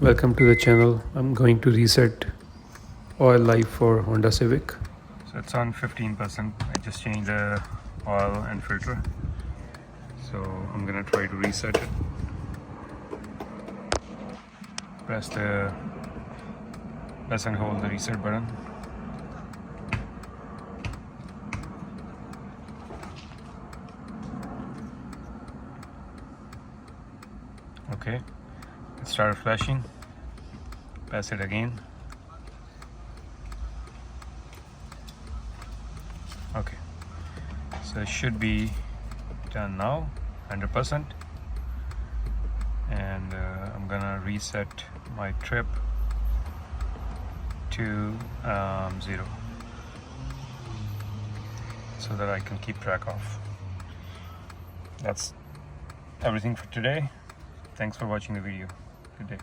Welcome to the channel. I'm going to reset oil life for Honda Civic. So it's on 15%. I just changed the oil and filter. So I'm gonna try to reset it. Press and hold the reset button. Okay, it started flashing. Press it again. Okay, so it should be done now, 100%. And I'm gonna reset my trip to 0 so that I can keep track of. That's everything for today. Thanks for watching the video. Good day.